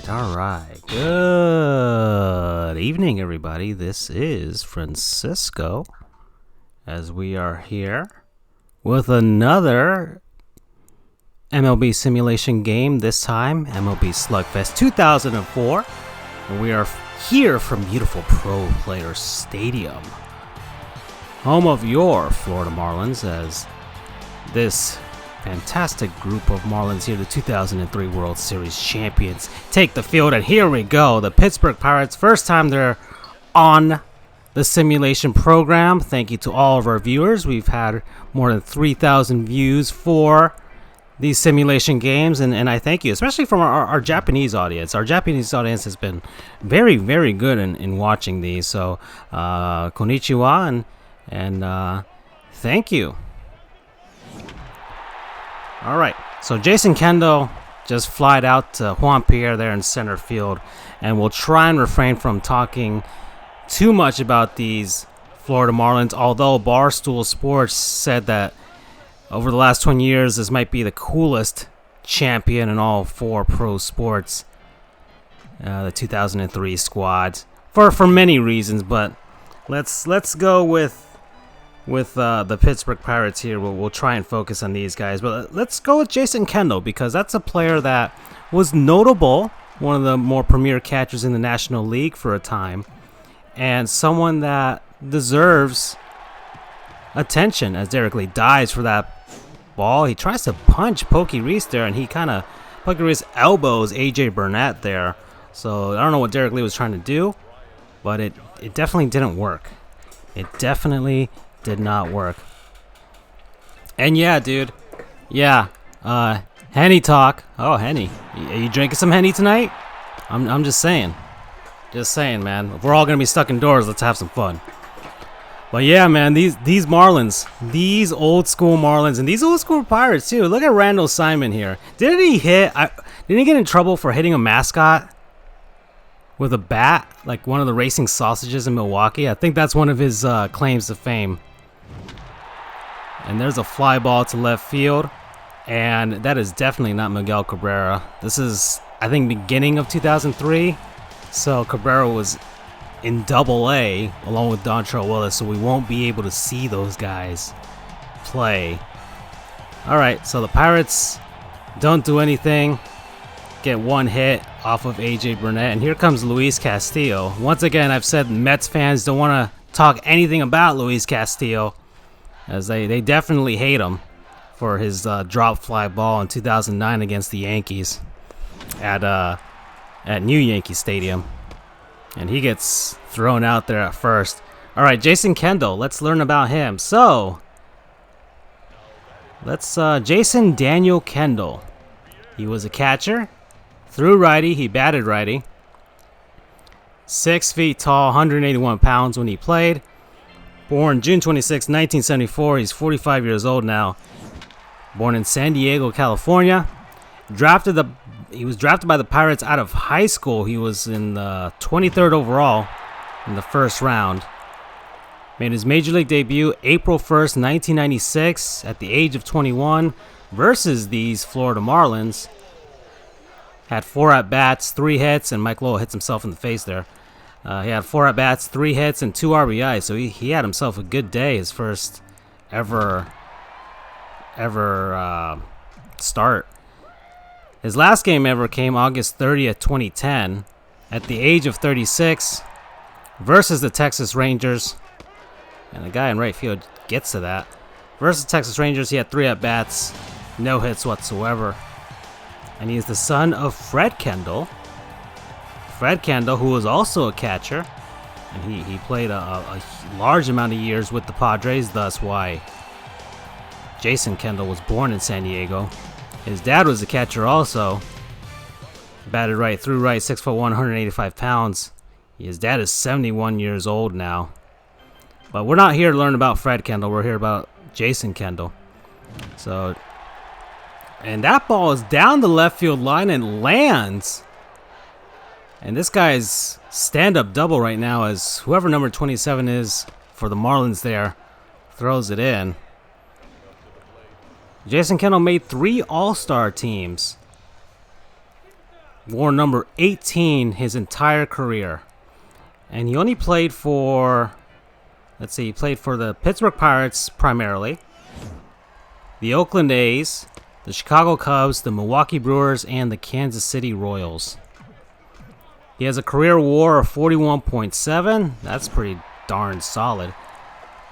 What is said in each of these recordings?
All right. Good evening, everybody. This is Francisco, as we are here with another MLB simulation game, this time MLB Slugfest 2004. And we are here from beautiful Pro Player Stadium, home of your Florida Marlins, as this fantastic group of Marlins here, the 2003 World Series champions, take the field. And here we go, the Pittsburgh Pirates, first time they're on the simulation program. Thank you to all of our viewers. We've had more than 3,000 views for these simulation games, and I thank you, especially from our Japanese audience. Our Japanese audience has been very, very good in watching these. So, konnichiwa, and thank you. All right, so Jason Kendall just flied out to Juan Pierre there in center field, and we'll try and refrain from talking too much about these Florida Marlins, although Barstool Sports said that over the last 20 years, this might be the coolest champion in all four pro sports, the 2003 squad, for many reasons. But let's go with the Pittsburgh Pirates here. We'll try and focus on these guys, but let's go with Jason Kendall, because that's a player that was notable, one of the more premier catchers in the National League for a time, and someone that deserves attention, as Derek Lee dives for that ball. He tries to punch Pokey Reese there, and Pokey Reese elbows AJ Burnett there. So I don't know what Derek Lee was trying to do, but it definitely didn't work. It definitely did not work. And yeah, dude. Yeah. Henny talk. Oh, Henny. Are you drinking some Henny tonight? I'm just saying. Just saying, man. If we're all gonna be stuck indoors, let's have some fun. But yeah, man, these Marlins, these old school Marlins, and these old school Pirates too. Look at Randall Simon here. Didn't he get in trouble for hitting a mascot with a bat, like one of the racing sausages in Milwaukee? I think that's one of his claims to fame. And there's a fly ball to left field, and that is definitely not Miguel Cabrera. This is, I think, beginning of 2003, so Cabrera was in Double-A along with Dontrelle Willis, so we won't be able to see those guys play. Alright, so the Pirates don't do anything, get one hit off of AJ Burnett, and here comes Luis Castillo. Once again, I've said Mets fans don't want to talk anything about Luis Castillo, as they definitely hate him for his drop fly ball in 2009 against the Yankees at New Yankee Stadium. And he gets thrown out there at first. All right, Jason Kendall, let's learn about him. So, Jason Daniel Kendall. He was a catcher, threw righty, he batted righty. 6 feet tall, 181 pounds when he played. Born June 26, 1974. He's 45 years old now. Born in San Diego, California. He was drafted by the Pirates out of high school. He was in the 23rd overall in the first round. Made his major league debut April 1st, 1996 at the age of 21 versus these Florida Marlins. Had 4 at-bats, 3 hits, and Mike Lowell hits himself in the face there. He had 4 at-bats, 3 hits, and 2 RBIs, so he had himself a good day, his first ever start. His last game ever came August 30th, 2010, at the age of 36, versus the Texas Rangers. And the guy in right field gets to that. Versus Texas Rangers, he had 3 at-bats, no hits whatsoever. And he is the son of Fred Kendall. Fred Kendall, who was also a catcher. And he played a large amount of years with the Padres, thus why Jason Kendall was born in San Diego. His dad was a catcher also. Batted right, threw right, 6'1", 185 pounds. His dad is 71 years old now. But we're not here to learn about Fred Kendall. We're here about Jason Kendall. So, and that ball is down the left field line and lands. And this guy's stand-up double right now, as whoever number 27 is for the Marlins there throws it in. Jason Kendall made 3 All-Star teams. wore number 18 his entire career. And he only played for, let's see, he played for the Pittsburgh Pirates primarily, the Oakland A's, the Chicago Cubs, the Milwaukee Brewers, and the Kansas City Royals. He has a career WAR of 41.7. That's pretty darn solid.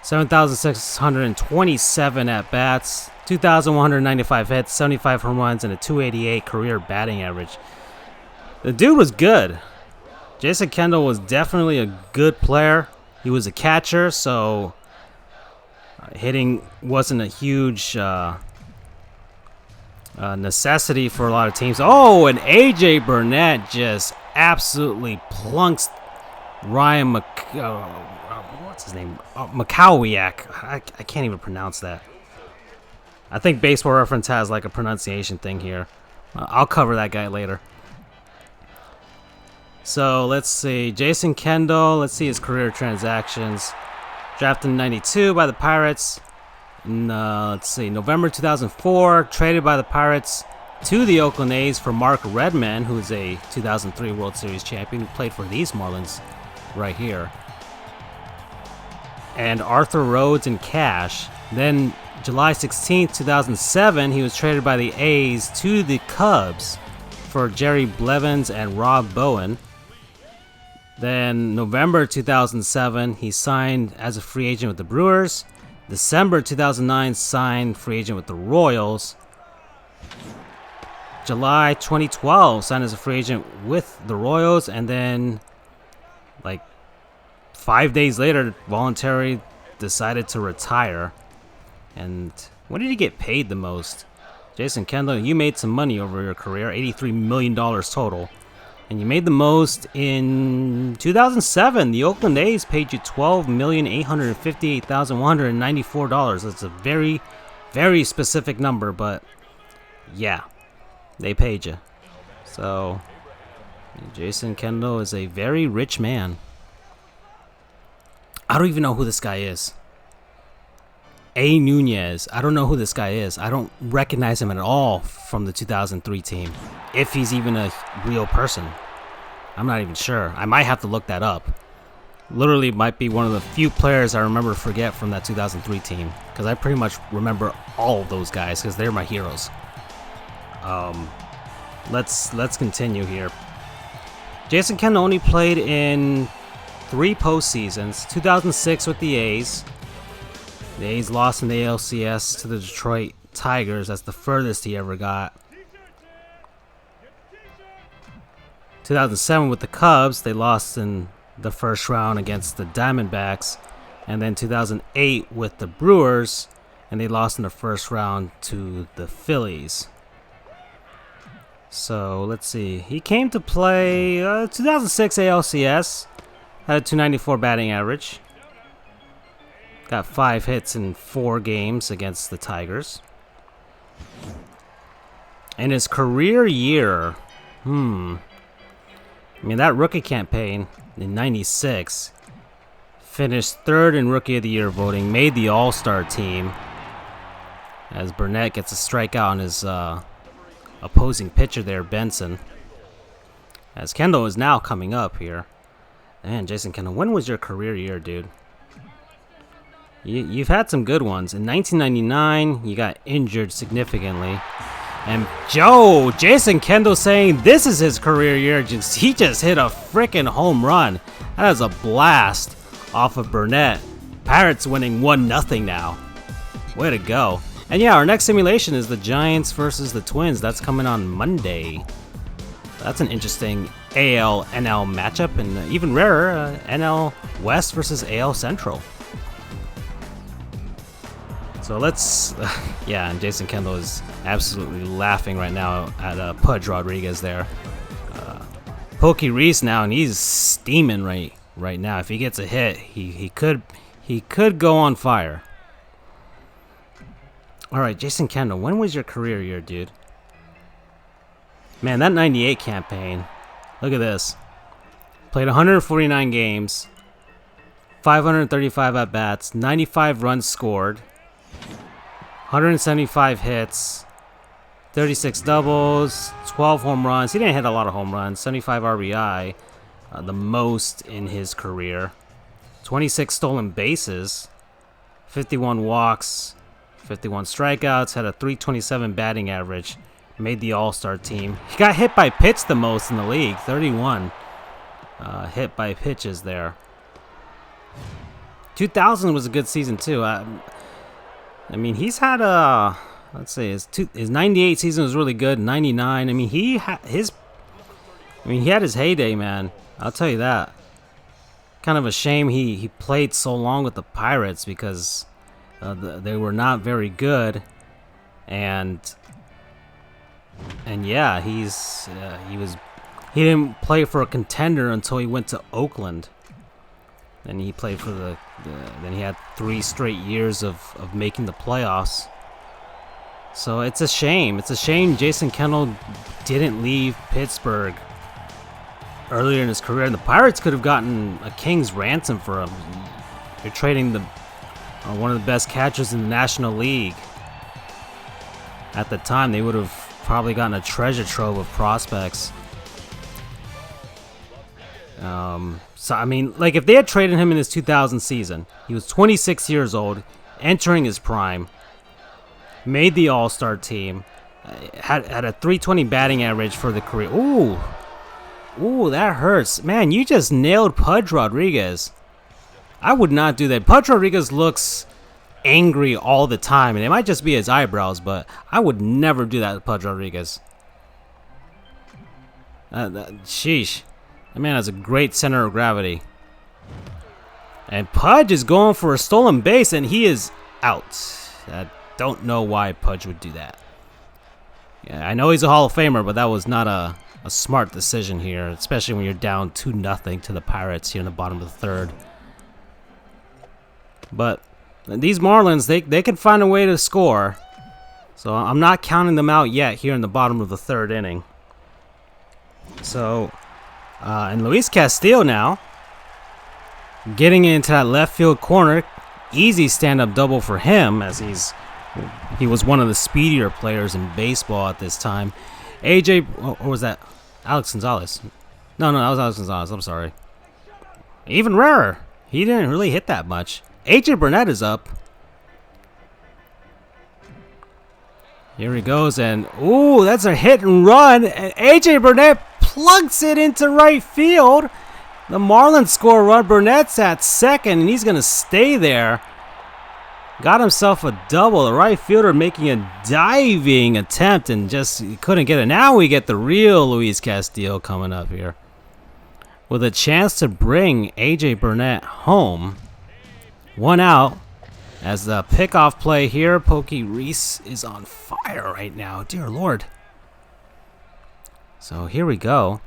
7,627 at-bats, 2,195 hits, 75 home runs, and a 288 career batting average. The dude was good. Jason Kendall was definitely a good player. He was a catcher, so hitting wasn't a huge necessity for a lot of teams. Oh, and A.J. Burnett just absolutely plunks Ryan what's his name? Mikowiak. I can't even pronounce that. I think Baseball Reference has like a pronunciation thing here. I'll cover that guy later. So let's see. Jason Kendall. Let's see his career transactions. Drafted in 92 by the Pirates. Let's see. November 2004. Traded by the Pirates to the Oakland A's for Mark Redman, who is a 2003 World Series champion who played for these Marlins right here. And Arthur Rhodes in cash. Then July 16th, 2007, he was traded by the A's to the Cubs for Jerry Blevins and Rob Bowen. Then November 2007, he signed as a free agent with the Brewers. December 2009, signed free agent with the Royals. July 2012, signed as a free agent with the Royals, and then like 5 days later, voluntarily decided to retire. And when did he get paid the most? Jason Kendall, you made some money over your career, $83 million total. And you made the most in 2007. The Oakland A's paid you $12,858,194. That's a very, very specific number, but yeah, they paid you. So Jason Kendall is a very rich man. I don't even know who this guy is. A. Nunez. I don't know who this guy is. I don't recognize him at all from the 2003 team. If he's even a real person. I'm not even sure. I might have to look that up. Literally might be one of the few players I remember to forget from that 2003 team. Because I pretty much remember all of those guys because they're my heroes. Let's continue here. Jason Kendall only played in 3 postseasons. 2006 with the A's. The A's lost in the ALCS to the Detroit Tigers. That's the furthest he ever got. 2007 with the Cubs. They lost in the first round against the Diamondbacks. And then 2008 with the Brewers. And they lost in the first round to the Phillies. So, let's see. He came to play 2006 ALCS. Had a .294 batting average. Got 5 hits in 4 games against the Tigers. In his career year, I mean, that rookie campaign in 96, finished 3rd in Rookie of the Year voting, made the All-Star team, as Burnett gets a strikeout on his opposing pitcher there, Benson. As Kendall is now coming up here. Man, Jason Kendall, when was your career year, dude? You've had some good ones. In 1999, you got injured significantly. And Jason Kendall saying this is his career year. He just hit a freaking home run. That is a blast off of Burnett. Pirates winning 1-0 now. Way to go. And yeah, our next simulation is the Giants versus the Twins. That's coming on Monday. That's an interesting AL-NL matchup. And even rarer, NL West versus AL Central. So let's, yeah, and Jason Kendall is absolutely laughing right now at Pudge Rodriguez there. Pokey Reese now, and he's steaming right now. If he gets a hit, he could go on fire. All right, Jason Kendall, when was your career year, dude? Man, that 98 campaign, look at this. Played 149 games, 535 at-bats, 95 runs scored, 175 hits, 36 doubles, 12 home runs. He didn't hit a lot of home runs. 75 RBI, the most in his career. 26 stolen bases, 51 walks, 51 strikeouts, had a 327 batting average, made the All-Star team. He got hit by pitch the most in the league, 31 hit by pitches there. 2000 was a good season too. I mean, he's had let's see, his 98 season was really good. 99. I mean, he had his heyday, man. I'll tell you that. Kind of a shame he played so long with the Pirates because they were not very good, and yeah, he didn't play for a contender until he went to Oakland. And he played for then he had 3 straight years of making the playoffs. So it's a shame. It's a shame Jason Kendall didn't leave Pittsburgh earlier in his career. And the Pirates could have gotten a king's ransom for him. You're trading one of the best catchers in the National League. At the time, they would have probably gotten a treasure trove of prospects. So, I mean, like, if they had traded him in this 2000 season, he was 26 years old, entering his prime, made the All-Star team, had a 320 batting average for the career. Ooh, that hurts. Man, you just nailed Pudge Rodriguez. I would not do that. Pudge Rodriguez looks angry all the time, and it might just be his eyebrows, but I would never do that to Pudge Rodriguez. Sheesh. That man has a great center of gravity. And Pudge is going for a stolen base, and he is out. I don't know why Pudge would do that. Yeah, I know he's a Hall of Famer, but that was not a smart decision here, especially when you're down 2-0 to the Pirates here in the bottom of the third. But these Marlins, they can find a way to score. So I'm not counting them out yet here in the bottom of the third inning. So, and Luis Castillo now getting into that left field corner. Easy stand-up double for him, as he was one of the speedier players in baseball at this time. Or was that Alex Gonzalez? No, that was Alex Gonzalez. I'm sorry. Even rarer. He didn't really hit that much. AJ Burnett is up. Here he goes, and ooh, that's a hit and run. And AJ Burnett plugs it into right field. The Marlins score a run. Burnett's at second, and he's going to stay there. Got himself a double. The right fielder making a diving attempt and just couldn't get it. Now we get the real Luis Castillo coming up here with a chance to bring AJ Burnett home. 1 out. As the pickoff play here, Pokey Reese is on fire right now. Dear Lord. So here we go.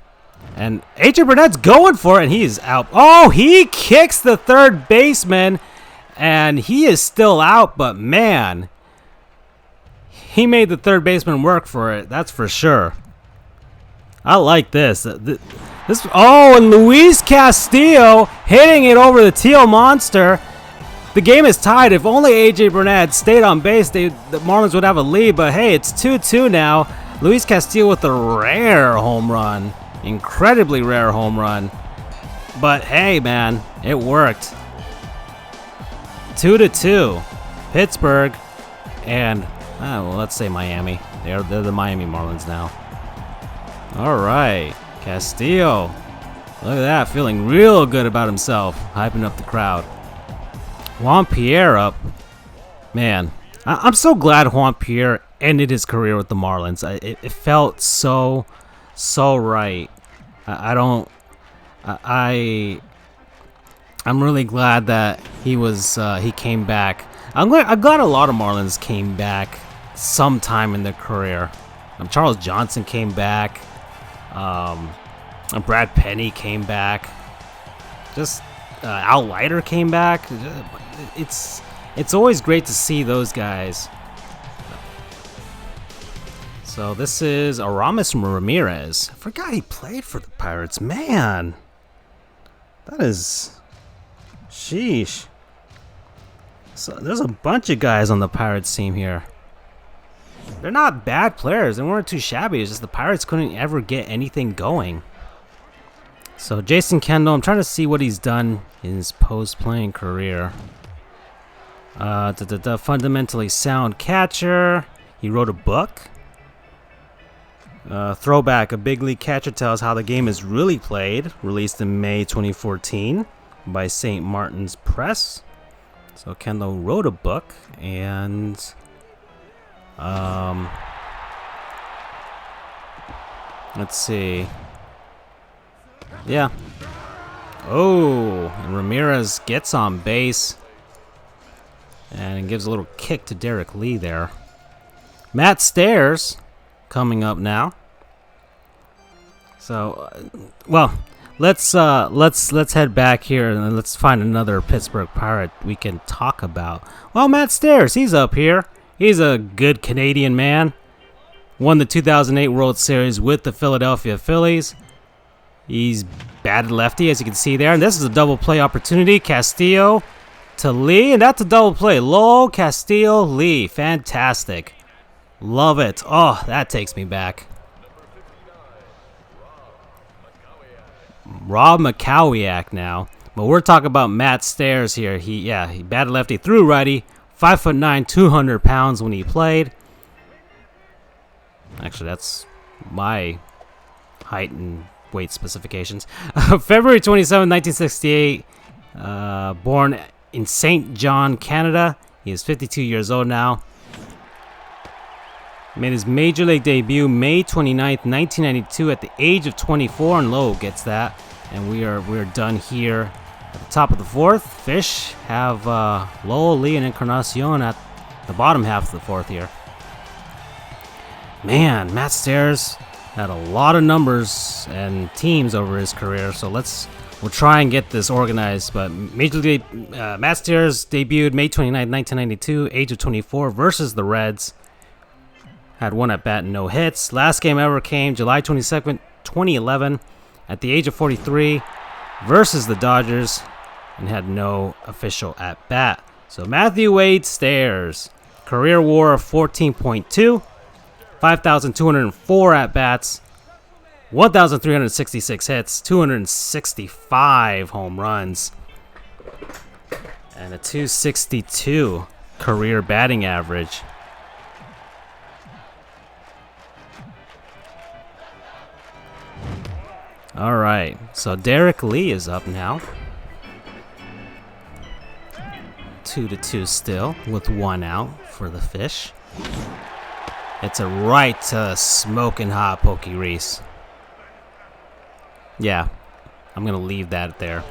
And AJ Burnett's going for it, and he is out. Oh, he kicks the third baseman, and he is still out, but man, he made the third baseman work for it. That's for sure. I like this. Oh, and Luis Castillo hitting it over the Teal Monster. The game is tied. If only AJ Burnett stayed on base, the Marlins would have a lead. But hey, it's 2-2 now. Luis Castillo with a rare home run. Incredibly rare home run. But hey, man, it worked. 2-2. Pittsburgh and, well, let's say Miami. They're the Miami Marlins now. All right. Castillo. Look at that. Feeling real good about himself. Hyping up the crowd. Juan Pierre up. Man, I'm so glad Juan Pierre ended his career with the Marlins. It felt so right. I'm really glad that he came back. I'm glad a lot of Marlins came back sometime in their career. Charles Johnson came back. Brad Penny came back. Just Al Leiter came back. It's always great to see those guys. So this is Aramis Ramirez. I forgot he played for the Pirates. Man, that is... Sheesh. So there's a bunch of guys on the Pirates team here. they're not bad players. They weren't too shabby. It's just the Pirates couldn't ever get anything going. So Jason Kendall, I'm trying to see what he's done in his post-playing career. Fundamentally sound catcher. He wrote a book. Throwback, a big league catcher tells how the game is really played. Released in May 2014 by St. Martin's Press. So Kendall wrote a book, and let's see. Yeah. Oh, and Ramirez gets on base and gives a little kick to Derek Lee there. Matt Stairs coming up now. So, well, let's head back here and let's find another Pittsburgh Pirate we can talk about. Well, Matt Stairs, he's up here. He's a good Canadian man. Won the 2008 World Series with the Philadelphia Phillies. He's batted lefty, as you can see there. And this is a double play opportunity. Castillo to Lee, and that's a double play. Low, Castillo, Lee. Fantastic. Love it. Oh, that takes me back. Rob McCowiak now. But we're talking about Matt Stairs here. He batted lefty, threw righty. 5'9", 200 pounds when he played. Actually, that's my height and weight specifications. February 27, 1968. Born in St. John, Canada. He is 52 years old now. Made his major league debut May 29th, 1992 at the age of 24, and Lowe gets that. And we're done here at the top of the fourth. Fish have Lowell, Lee, and Encarnacion at the bottom half of the fourth here. Man, Matt Stairs had a lot of numbers and teams over his career, so we'll try and get this organized. But Major League Matt Stairs debuted May 29, 1992, age of 24, versus the Reds. Had one at bat and no hits. Last game ever came July 22nd, 2011, at the age of 43, versus the Dodgers, and had no official at bat. So Matthew Wade Stairs, career WAR of 14.2, 5,204 at bats, 1,366 hits, 265 home runs, and a 262 career batting average. All right, so Derek Lee is up now. 2-2 still with one out for the Fish. It's a right to smoking hot Pokey Reese. Yeah, I'm going to leave that there.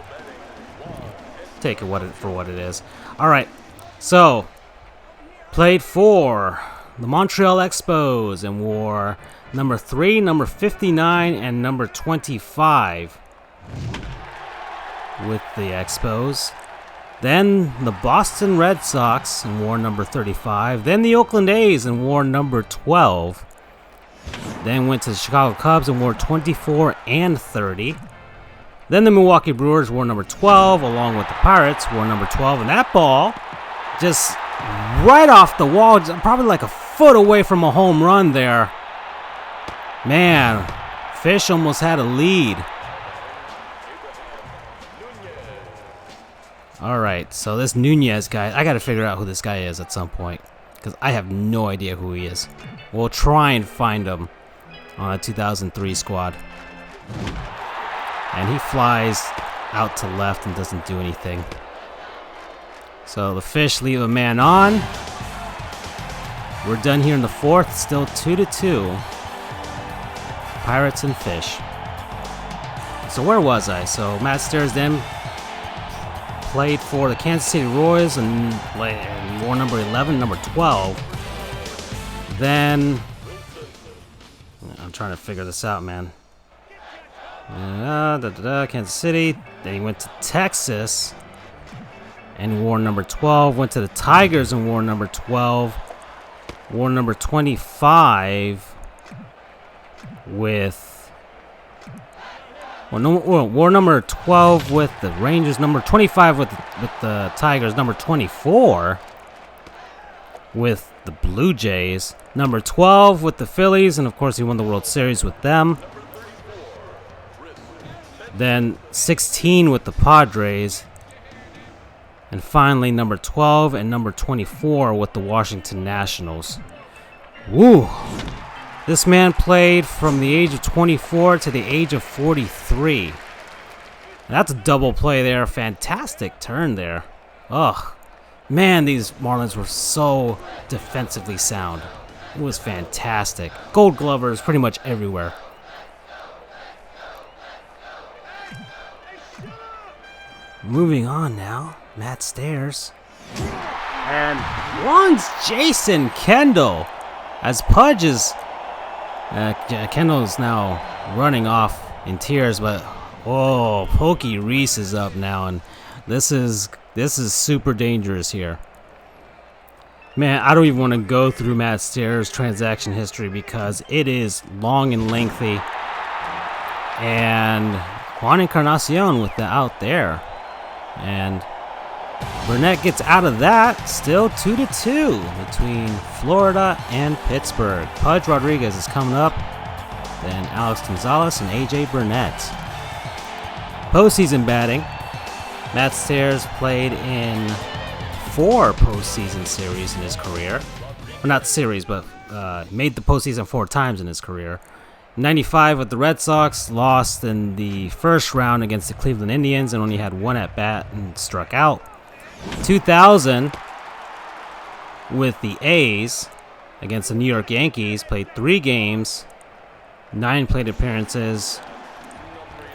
Take it for what it is. All right, so played for the Montreal Expos and wore number 3, number 59, and number 25 with the Expos. Then the Boston Red Sox and wore number 35. Then the Oakland A's and wore number 12. Then went to the Chicago Cubs and wore 24 and 30. Then the Milwaukee Brewers wore number 12, along with the Pirates wore number 12. And that ball just right off the wall, probably like a foot away from a home run there. Man, Fish almost had a lead. All right, so this Nunez guy, I got to figure out who this guy is at some point, because I have no idea who he is. We'll try and find him on a 2003 squad. And he flies out to left and doesn't do anything. So the Fish leave a man on. We're done here in the fourth, still 2-2. Pirates and Fish. So where was I? So Matt Stairs then played for the Kansas City Royals and wore number 11, number 12. Then I'm trying to figure this out, man. Kansas City. Then he went to Texas and wore number 12. Went to the Tigers and wore number 12. Wore number 25 with... wore number 12 with the Rangers, number 25 with the Tigers, number 24 with the Blue Jays. Number 12 with the Phillies, and of course he won the World Series with them. Then 16 with the Padres. And finally number 12 and number 24 with the Washington Nationals. Woo! This man played from the age of 24 to the age of 43. That's a double play there. Fantastic turn there. Ugh. Man, these Marlins were so defensively sound. It was fantastic. Gold Glovers pretty much everywhere. Moving on now. Matt Stairs. And one's Jason Kendall. As Pudge is... Kendall's now running off in tears, but... Oh, Pokey Reese is up now, and this is super dangerous here. Man, I don't even want to go through Matt Stairs' transaction history because it is long and lengthy. And Juan Encarnacion with the out there. And Burnett gets out of that, still 2-2 between Florida and Pittsburgh. Pudge Rodriguez is coming up, then Alex Gonzalez and AJ Burnett. Postseason batting. Matt Stairs played in 4 postseason series in his career. Well, not series, but made the postseason 4 times in his career. 95 with the Red Sox, lost in the first round against the Cleveland Indians and only had 1 at-bat and struck out. 2000 with the A's against the New York Yankees, played 3 games, 9 plate appearances,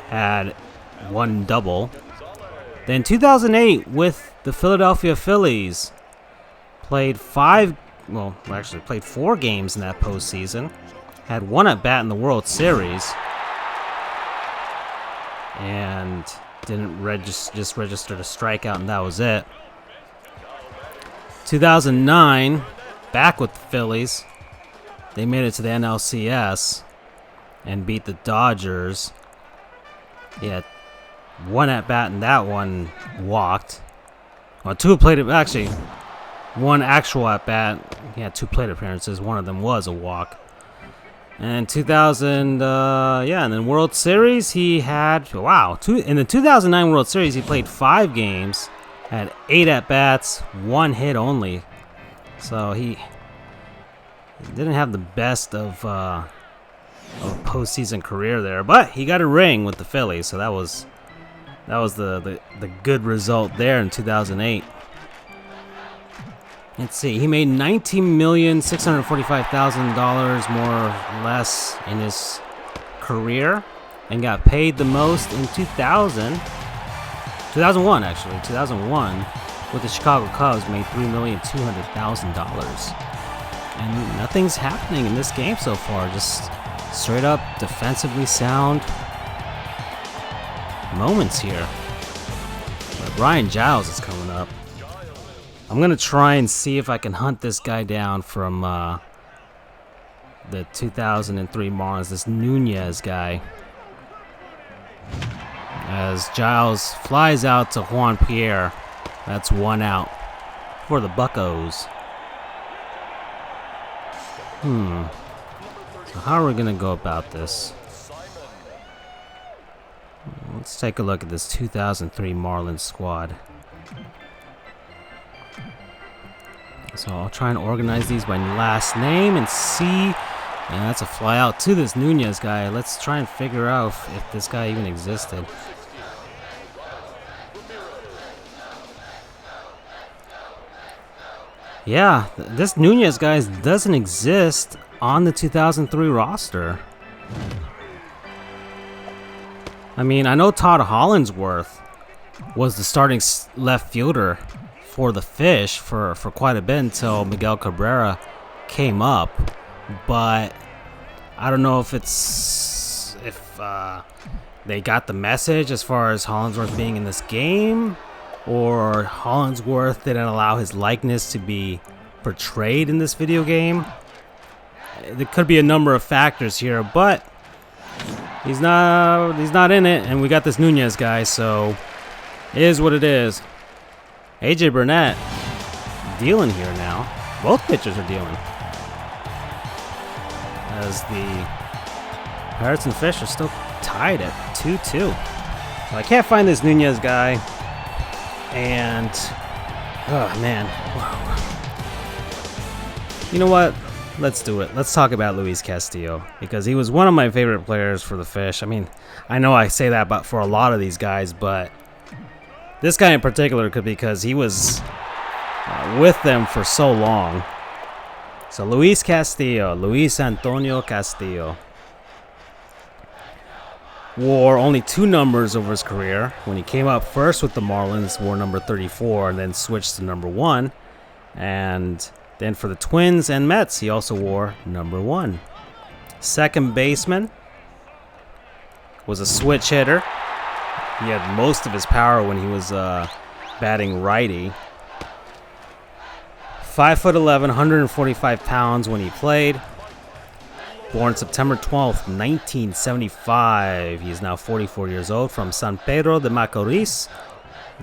had 1 double. Then 2008 with the Philadelphia Phillies, played 4 games in that postseason, had 1 at bat in the World Series, and didn't just registered a strikeout, and that was it. 2009, back with the Phillies. They made it to the NLCS and beat the Dodgers. He had 1 at bat in that one, walked. Well, 2 plate, actually 1 actual at bat. He had 2 plate appearances. One of them was a walk. And 2000, and then World Series, he had, in the 2009 World Series, he played 5 games, had 8 at-bats, 1 hit only. So he didn't have the best of a postseason career there, but he got a ring with the Phillies, so that was the good result there in 2008. Let's see, he made $19,645,000 more or less in his career and got paid the most in 2001 with the Chicago Cubs, made $3,200,000. And nothing's happening in this game so far, just straight up defensively sound moments here. But Brian Giles is coming up. I'm going to try and see if I can hunt this guy down from the 2003 Marlins, this Nunez guy. As Giles flies out to Juan Pierre. That's 1 out for the Buccos. So how are we going to go about this? Let's take a look at this 2003 Marlins squad. So I'll try and organize these by last name and see. And that's a fly out to this Nunez guy. Let's try and figure out if this guy even existed. Yeah, this Nunez guy doesn't exist on the 2003 roster. I mean, I know Todd Hollinsworth was the starting left fielder for the Fish for quite a bit until Miguel Cabrera came up, but I don't know if they got the message as far as Hollinsworth being in this game, or Hollinsworth didn't allow his likeness to be portrayed in this video game. There could be a number of factors here, but he's not in it, and we got this Nunez guy, so it is what it is. AJ Burnett dealing here now. both pitchers are dealing. As the Pirates and Fish are still tied at 2-2. So I can't find this Nunez guy. And, oh man. Wow. You know what? Let's do it. Let's talk about Luis Castillo, because he was one of my favorite players for the Fish. I mean, I know I say that about for a lot of these guys, but this guy in particular could, because he was with them for so long. So Luis Castillo, Luis Antonio Castillo, wore only 2 numbers over his career. When he came up first with the Marlins, wore number 34 and then switched to number 1. And then for the Twins and Mets, he also wore number 1. Second baseman, was a switch hitter. He had most of his power when he was batting righty. 5'11", 145 pounds when he played. Born September 12th, 1975. He is now 44 years old, from San Pedro de Macorís,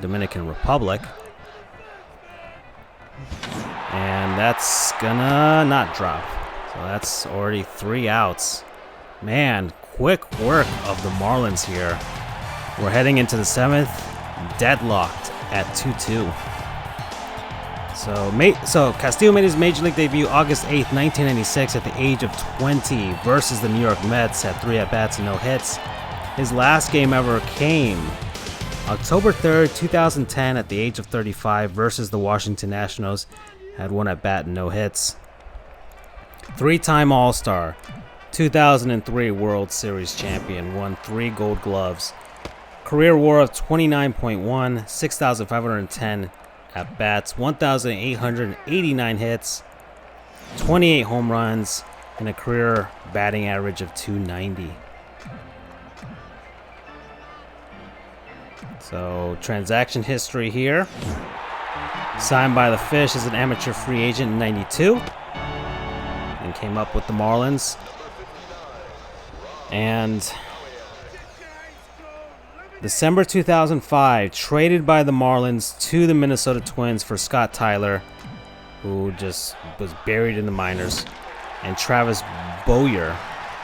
Dominican Republic. And that's gonna not drop. So that's already 3 outs. Man, quick work of the Marlins here. We're heading into the 7th, deadlocked at 2-2. So Castillo made his Major League debut August 8th, 1996 at the age of 20 versus the New York Mets. Had 3 at-bats and no hits. His last game ever came October 3rd, 2010 at the age of 35 versus the Washington Nationals. Had 1 at-bat and no hits. 3-time All-Star, 2003 World Series champion, won 3 Gold Gloves. Career WAR of 29.1, 6,510 at-bats, 1,889 hits, 28 home runs, and a career batting average of 290. So, transaction history here. Signed by the Fish as an amateur free agent in 92. And came up with the Marlins. And December 2005, traded by the Marlins to the Minnesota Twins for Scott Tyler, who just was buried in the minors, and Travis Bowyer.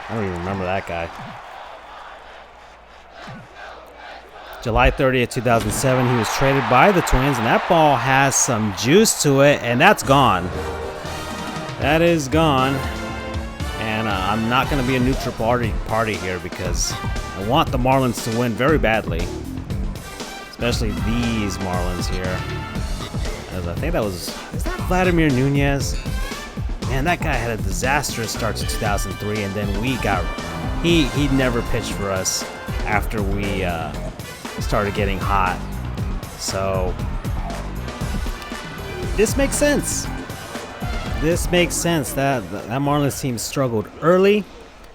I don't even remember that guy. July 30th, 2007, he was traded by the Twins, and that ball has some juice to it, and that's gone. That is gone. And I'm not going to be a neutral party here, because I want the Marlins to win very badly. Especially these Marlins here. As I think is that Vladimir Nunez? Man, that guy had a disastrous start to 2003, and then he never pitched for us after we started getting hot. So this makes sense. This makes sense. That Marlins team struggled early.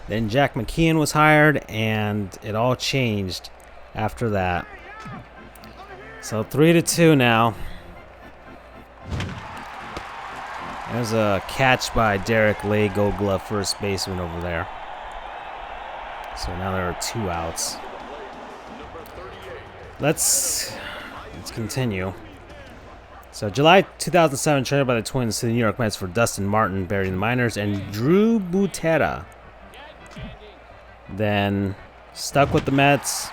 Then Jack McKeon was hired, and it all changed after that. So 3-2 now. There's a catch by Derek Lay, Gold Glove first baseman over there. So now there are 2 outs. Let's continue. So July 2007, traded by the Twins to the New York Mets for Dustin Martin, buried in the minors, and Drew Butera. Then stuck with the Mets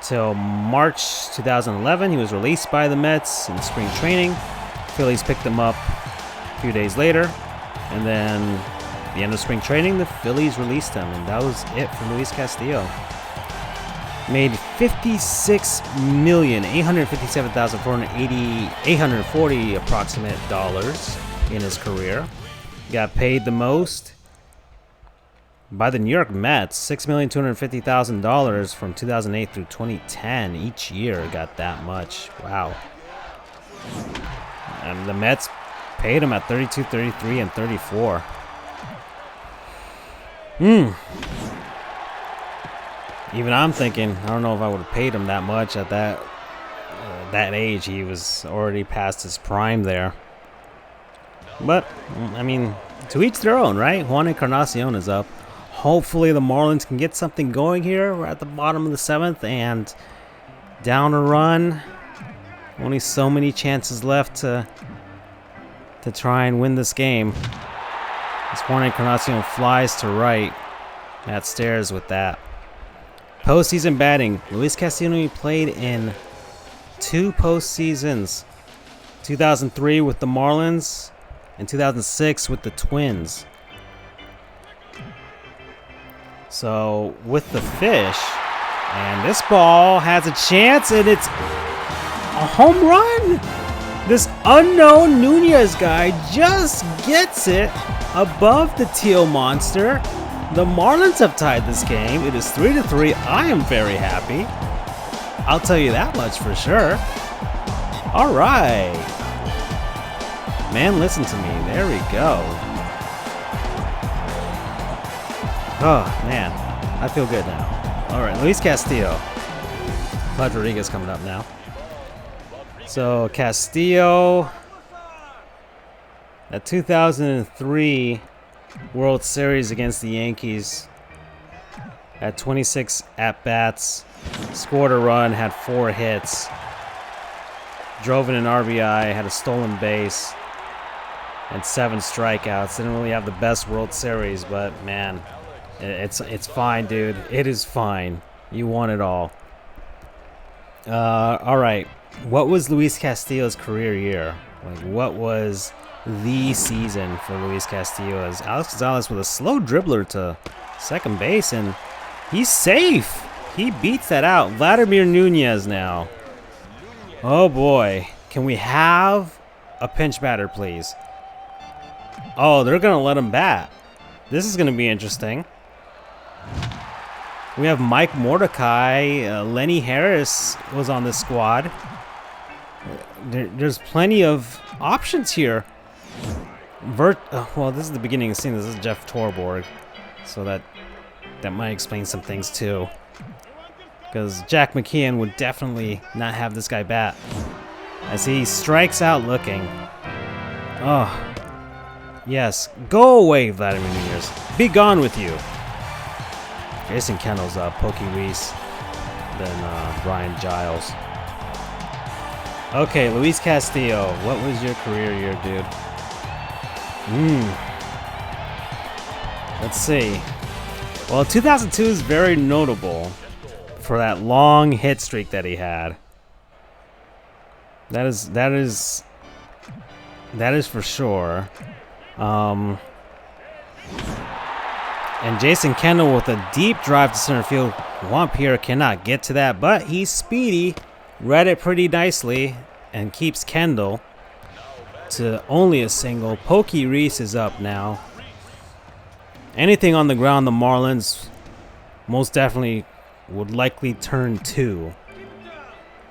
till March 2011. He was released by the Mets in spring training. Phillies picked him up a few days later, and then at the end of spring training, the Phillies released him, and that was it for Luis Castillo. Made $56,857,840 approximate dollars in his career. Got paid the most by the New York Mets, $6,250,000 from 2008 through 2010. Each year got that much. Wow. And the Mets paid him at 32, 33, and 34. Even I'm thinking, I don't know if I would have paid him that much at that age. He was already past his prime there. But, I mean, to each their own, right? Juan Encarnacion is up. Hopefully the Marlins can get something going here. We're at the bottom of the 7th and down a run. Only so many chances left to to try and win this game. As Juan Encarnacion flies to right. Matt Stairs with that. Postseason batting. Luis Castillo played in 2 postseasons. 2003 with the Marlins and 2006 with the Twins. So with the Fish, and this ball has a chance, and it's a home run. This unknown Nunez guy just gets it above the Teal Monster. The Marlins have tied this game. It is 3-3. I am very happy. I'll tell you that much for sure. All right. Man, listen to me. There we go. Oh, man. I feel good now. All right, Luis Castillo. Clyde Rodriguez coming up now. So, Castillo, that 2003 World Series against the Yankees, had 26 at-bats, scored a run, had 4 hits, drove in an RBI, had a stolen base, and 7 strikeouts. Didn't really have the best World Series, but man, it's fine, dude. It is fine. You won it all. All right. What was Luis Castillo's career year? Like, what was the season for Luis Castillo? As Alex Gonzalez with a slow dribbler to second base, and he's safe. He beats that out. Vladimir Nunez now. Oh boy. Can we have a pinch batter, please? Oh, they're going to let him bat. This is going to be interesting. We have Mike Mordecai. Lenny Harris was on this squad. There's plenty of options here. Well, this is the beginning of the scene. This is Jeff Torborg. So that might explain some things too. Because Jack McKeon would definitely not have this guy bat. As he strikes out looking. Oh. Yes. Go away, Vladimir Nunez. Be gone with you. Jason Kendall's Pokey Reese. Then Brian Giles. Okay, Luis Castillo. What was your career year, dude? Let's see. Well, 2002 is very notable for that long hit streak that he had. That is for sure. And Jason Kendall with a deep drive to center field. Juan Pierre cannot get to that, but he's speedy. Read it pretty nicely and keeps Kendall to only a single. Pokey Reese is up now. Anything on the ground, the Marlins most definitely would likely turn 2.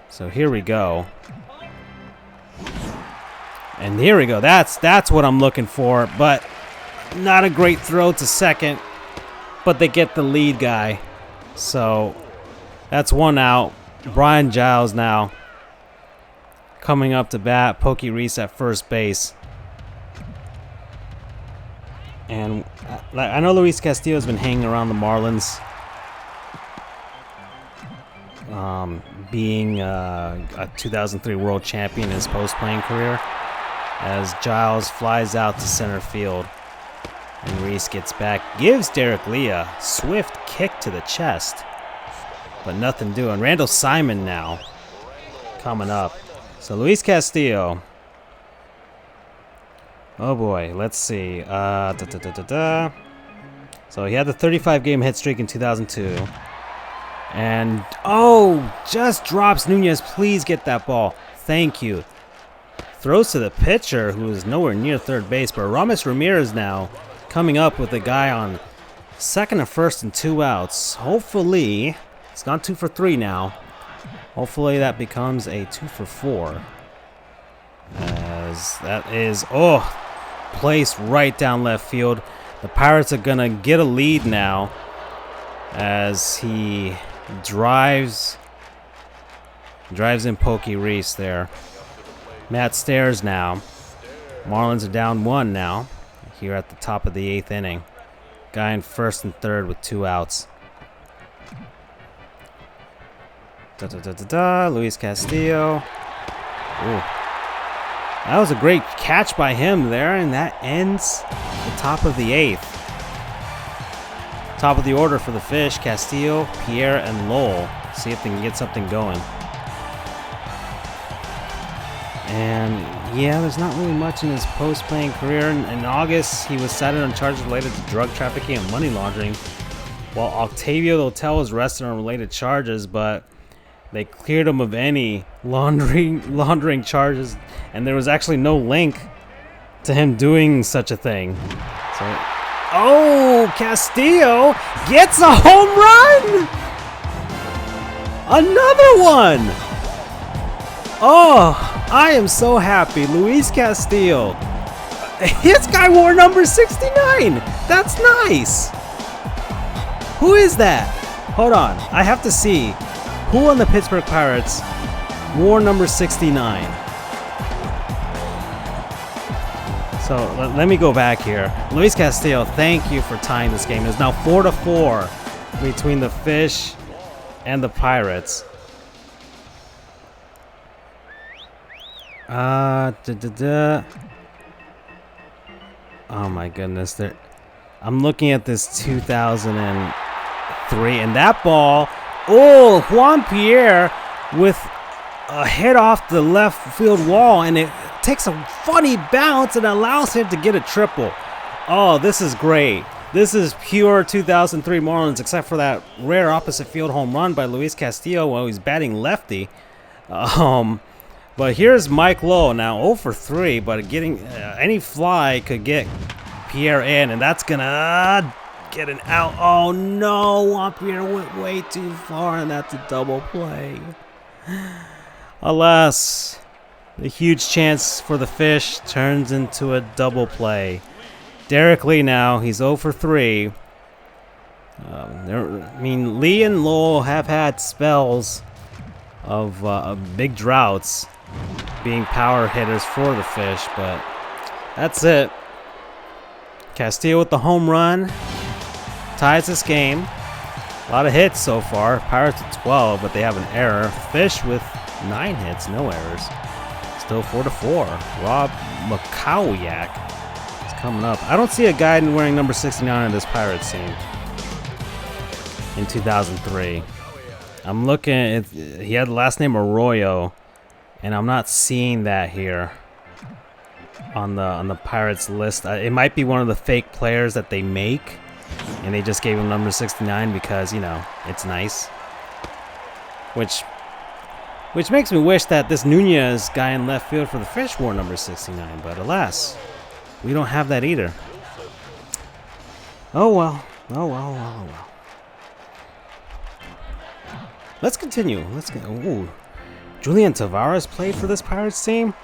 So here we go. And here we go. That's what I'm looking for, but not a great throw to second. But they get the lead guy. So that's 1 out. Brian Giles now coming up to bat. Pokey Reese at first base. And I know Luis Castillo has been hanging around the Marlins. Being a 2003 world champion in his post-playing career. As Giles flies out to center field. And Reese gets back. Gives Derek Lee a swift kick to the chest. But nothing doing. Randall Simon now coming up. So Luis Castillo. Oh boy, let's see. So he had the 35-game hit streak in 2002. And, oh, just drops Nunez. Please get that ball. Thank you. Throws to the pitcher, who is nowhere near third base. But Ramis Ramirez now coming up with a guy on second and first and 2 outs. Hopefully, it's gone 2 for 3 now. Hopefully that becomes a 2 for 4. As that is, placed right down left field. The Pirates are going to get a lead now as he drives in Pokey Reese there. Matt Stairs now. Marlins are down 1 now here at the top of the 8th inning. Guy in first and third with 2 outs. Luis Castillo. Ooh. That was a great catch by him there, and that ends the top of the 8th. Top of the order for the Fish, Castillo, Pierre, and Lowell. See if they can get something going. And yeah, there's not really much in his post-playing career. In August, he was cited on charges related to drug trafficking and money laundering, while Octavio Hotel was arrested on related charges, but they cleared him of any laundering charges, and there was actually no link to him doing such a thing. So, oh, Castillo gets a home run! Another one! Oh, I am so happy. Luis Castillo. This guy wore number 69. That's nice. Who is that? Hold on. I have to see. Who on the Pittsburgh Pirates wore number 69? So let me go back here. Luis Castillo, thank you for tying this game. It's now 4-4 between the Fish and the Pirates. Oh my goodness. I'm looking at this 2003, and that ball, oh, Juan Pierre with a hit off the left field wall, and it takes a funny bounce and allows him to get a triple. Oh, this is great. This is pure 2003 Marlins, except for that rare opposite field home run by Luis Castillo while he's batting lefty. But here's Mike Lowe now 0 for 3, but getting any fly could get Pierre in, and that's gonna get an out. Oh no, Juan Pierre went way too far, and that's a double play. Alas, the huge chance for the Fish turns into a double play. Derek Lee now, he's 0 for 3. Lee and Lowell have had spells of big droughts being power hitters for the Fish, but that's it. Castillo with the home run ties this game. A lot of hits so far. Pirates with 12, but they have an error. Fish with 9 hits, no errors. Still 4-4. Rob McCowiak is coming up. I don't see a guy wearing number 69 on this Pirates team in 2003. I'm looking at, he had the last name Arroyo, and I'm not seeing that here on the Pirates list. It might be one of the fake players that they make, and they just gave him number 69 because, you know, it's nice. Which makes me wish that this Nunez guy in left field for the Fish wore number 69, but alas, we don't have that either. Oh well. Oh well, oh well, oh well. Let's continue. Let's go. Ooh. Julian Tavares played for this Pirates team?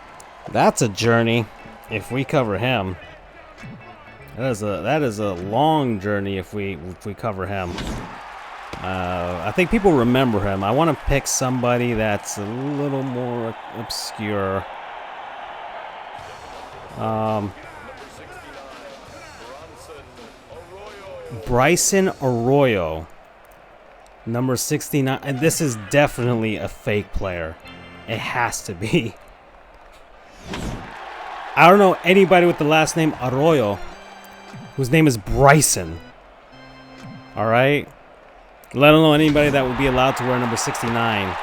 That's a journey if we cover him. That is a long journey if we cover him. I think people remember him. I want to pick somebody that's a little more obscure. Bryson Arroyo, number 69, and this is definitely a fake player. It has to be. I don't know anybody with the last name Arroyo whose name is Bryson. All right, let alone anybody that would be allowed to wear number 69,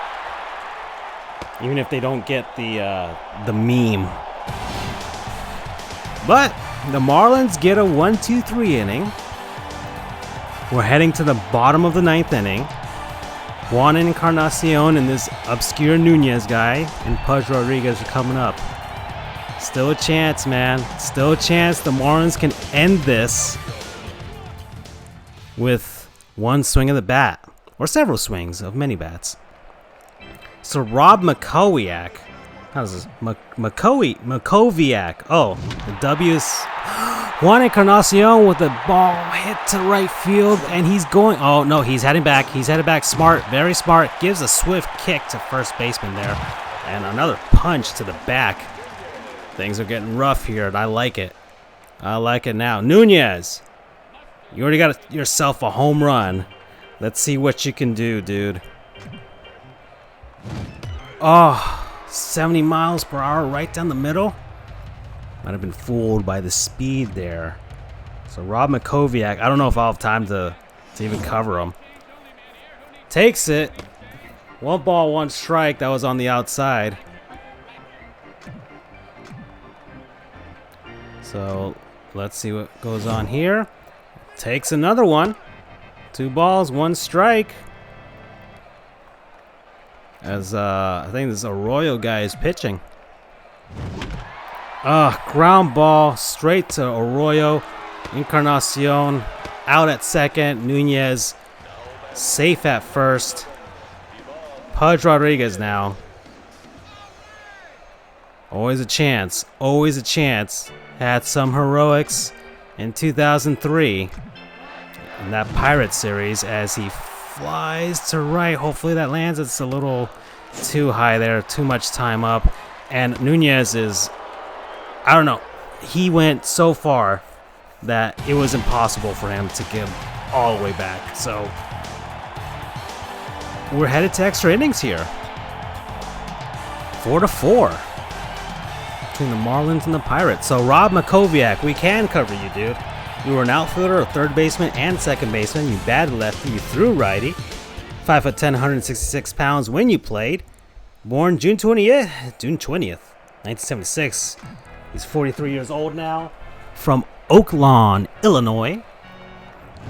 even if they don't get the meme. But the Marlins get a 1-2-3 inning. We're heading to the bottom of the 9th inning. Juan Encarnacion and this obscure Nunez guy and Pudge Rodriguez are coming up. Still a chance, man. Still a chance the Marlins can end this with one swing of the bat, or several swings of many bats. So Rob McCowiak, how's this? McCoviak. Oh, the W's. Juan Encarnacion with the ball hit to right field, and he's going. Oh no, he's heading back. He's headed back. Smart, very smart. Gives a swift kick to first baseman there, and another punch to the back. Things are getting rough here, and I like it. I like it now. Nunez, you already got yourself a home run. Let's see what you can do, dude. Oh, 70 miles per hour right down the middle. Might have been fooled by the speed there. So Rob Makoviak, I don't know if I'll have time to even cover him. Takes it. 1 ball, 1 strike. That was on the outside. So let's see what goes on here. Takes another one. 2 balls, 1 strike. As I think this Arroyo guy is pitching. Ground ball straight to Arroyo. Encarnacion out at second. Nunez safe at first. Pudge Rodriguez now. Always a chance. Always a chance. Had some heroics in 2003 in that Pirates series as he flies to right. Hopefully that lands. It's a little too high there. Too much time up. And Nunez is, I don't know. He went so far that it was impossible for him to get all the way back. So we're headed to extra innings here. 4-4 between the Marlins and the Pirates. So Rob Makoviak, we can cover you, dude. You were an outfielder, a third baseman, and second baseman. You batted lefty, you threw righty. 5'10", 166 pounds when you played. Born June 20th, 1976. He's 43 years old now. From Oak Lawn, Illinois.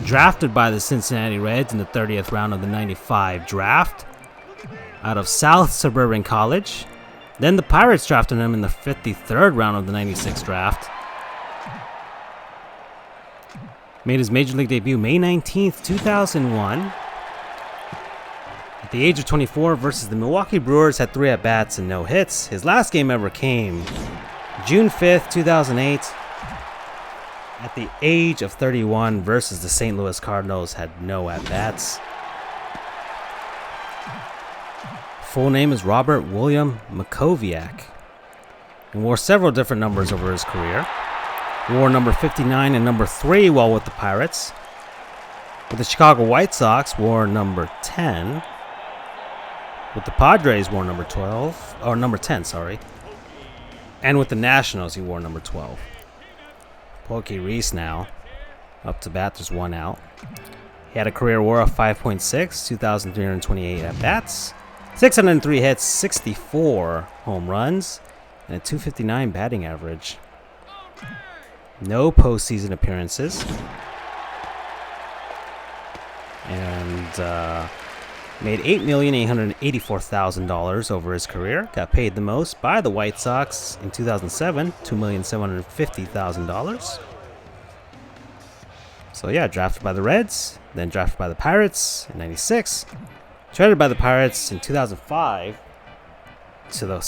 Drafted by the Cincinnati Reds in the 30th round of the 95 draft. Out of South Suburban College. Then the Pirates drafted him in the 53rd round of the 96 draft. Made his Major League debut May 19th, 2001. At the age of 24 versus the Milwaukee Brewers, had 3 at-bats and no hits. His last game ever came June 5th, 2008. At the age of 31 versus the St. Louis Cardinals, had no at-bats. Full name is Robert William Makoviak, and wore several different numbers over his career. Wore number 59 and number 3 while with the Pirates. With the Chicago White Sox, wore number 10. With the Padres, wore number 12, or number 10, sorry. And with the Nationals, he wore number 12. Pokey Reese now, up to bat, there's 1 out. He had a career WAR of 5.6, 2,328 at-bats, 603 hits, 64 home runs, and a 259 batting average. No postseason appearances. And made $8,884,000 over his career. Got paid the most by the White Sox in 2007, $2,750,000. So yeah, drafted by the Reds, then drafted by the Pirates in 96. Traded by the Pirates in 2005 to the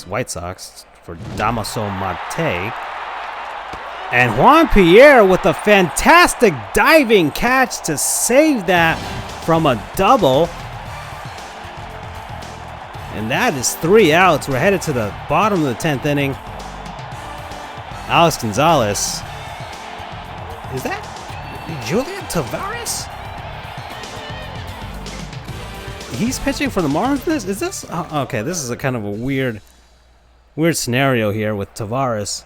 White Sox, for Damaso Marte. And Juan Pierre with a fantastic diving catch to save that from a double. And that is 3 outs. We're headed to the bottom of the 10th inning. Alex Gonzalez. Is that Julian Tavares? He's pitching for the Marlins. Is this okay? This is a kind of a weird scenario here with Tavares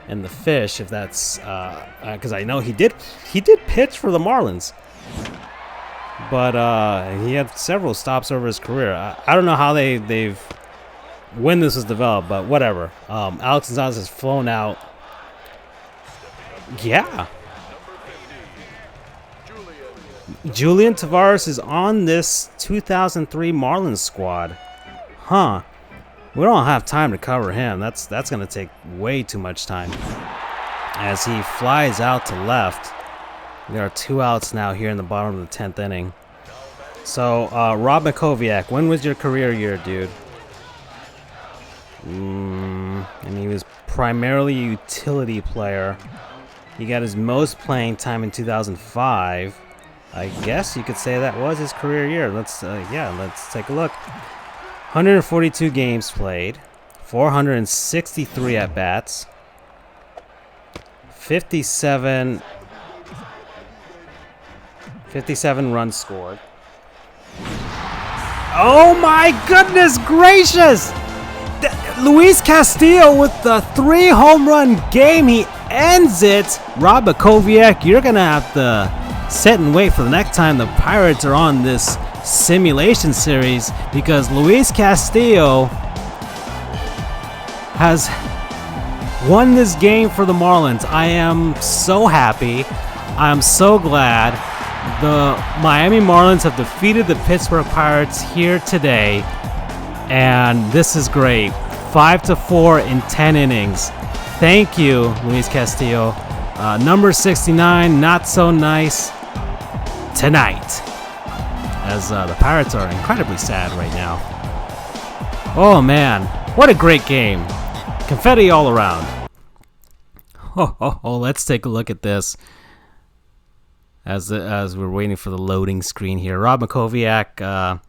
and the Fish. If that's because I know he did pitch for the Marlins, but he had several stops over his career. I don't know how when this was developed, but whatever. Alex Gonzalez has flown out. Yeah. Julian Tavares is on this 2003 Marlins squad. Huh. We don't have time to cover him. That's going to take way too much time. As he flies out to left. There are 2 outs now here in the bottom of the 10th inning. So, Rob Makoviak, when was your career year, dude? And he was primarily a utility player. He got his most playing time in 2005. I guess you could say that was his career year. Let's take a look. 142 games played, 463 at-bats, 57 runs scored. Oh my goodness gracious! Luis Castillo with the 3 home run game. He ends it. Rob Makoviak, you're going to have to sit and wait for the next time the Pirates are on this simulation series, because Luis Castillo has won this game for the Marlins. I am so happy. I'm so glad. The Miami Marlins have defeated the Pittsburgh Pirates here today, and this is great. 5-4 in 10 innings. Thank you, Luis Castillo. Number 69, not so nice tonight, as the Pirates are incredibly sad right now. Oh man, what a great game. Confetti all around. Let's take a look at this as we're waiting for the loading screen here. Rob Makoviak,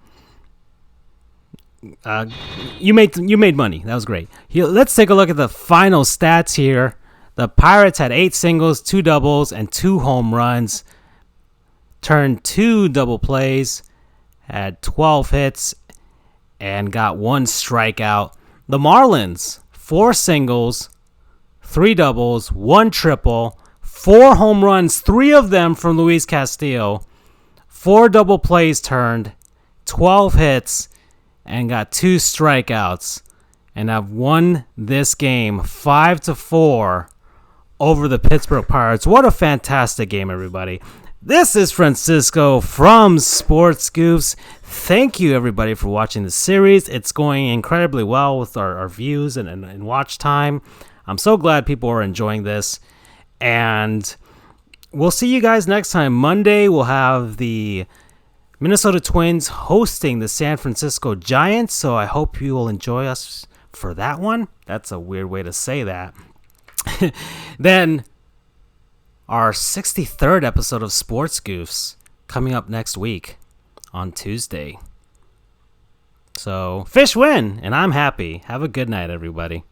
you made money. That was great. Let's take a look at the final stats here. The Pirates had 8 singles, 2 doubles, and 2 home runs. Turned 2 double plays, had 12 hits, and got 1 strikeout. The Marlins, 4 singles, 3 doubles, 1 triple, 4 home runs, 3 of them from Luis Castillo, 4 double plays turned, 12 hits, and got 2 strikeouts, and have won this game 5-4 over the Pittsburgh Pirates. What a fantastic game, everybody. This is Francisco from Sports Goofs. Thank you, everybody, for watching the series. It's going incredibly well with our views and watch time. I'm so glad people are enjoying this. And we'll see you guys next time. Monday, we'll have the Minnesota Twins hosting the San Francisco Giants. So I hope you will enjoy us for that one. That's a weird way to say that. Then our 63rd episode of Sports Goofs coming up next week on Tuesday. So, fish win, and I'm happy. Have a good night, everybody.